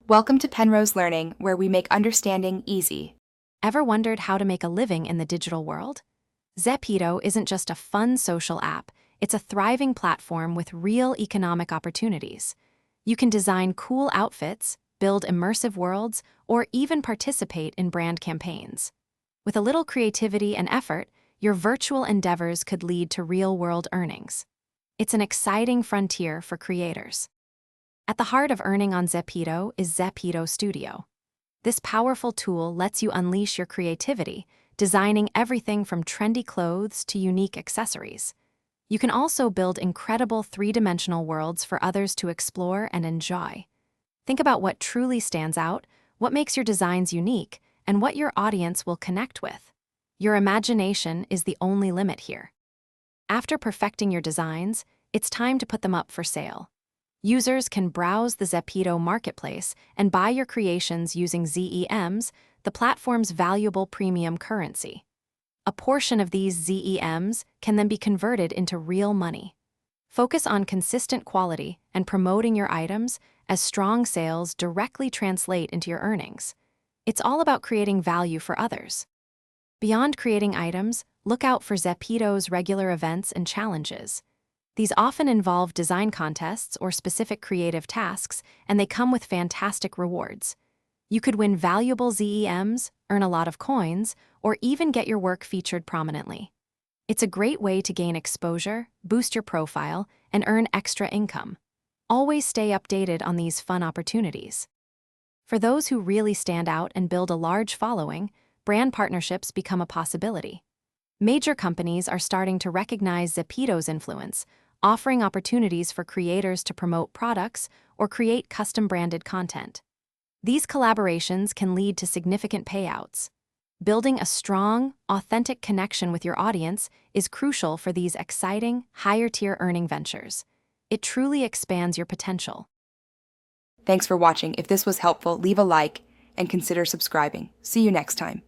Welcome to Penrose Learning, where we make understanding easy. Ever wondered how to make a living in the digital world? Zepeto isn't just a fun social app, it's a thriving platform with real economic opportunities. You can design cool outfits, build immersive worlds, or even participate in brand campaigns. With a little creativity and effort, your virtual endeavors could lead to real-world earnings. It's an exciting frontier for creators. At the heart of earning on Zepeto is Zepeto Studio. This powerful tool lets you unleash your creativity, designing everything from trendy clothes to unique accessories. You can also build incredible three-dimensional worlds for others to explore and enjoy. Think about what truly stands out, what makes your designs unique, and what your audience will connect with. Your imagination is the only limit here. After perfecting your designs, it's time to put them up for sale. Users can browse the Zepeto marketplace and buy your creations using ZEMs, the platform's valuable premium currency. A portion of these ZEMs can then be converted into real money. Focus on consistent quality and promoting your items, as strong sales directly translate into your earnings. It's all about creating value for others. Beyond creating items, look out for Zepeto's regular events and challenges. These often involve design contests or specific creative tasks, and they come with fantastic rewards. You could win valuable ZEMs, earn a lot of coins, or even get your work featured prominently. It's a great way to gain exposure, boost your profile, and earn extra income. Always stay updated on these fun opportunities. For those who really stand out and build a large following, brand partnerships become a possibility. Major companies are starting to recognize Zepeto's influence, offering opportunities for creators to promote products or create custom-branded content. These collaborations can lead to significant payouts. Building a strong, authentic connection with your audience is crucial for these exciting, higher-tier earning ventures. It truly expands your potential. Thanks for watching. If this was helpful, leave a like and consider subscribing. See you next time.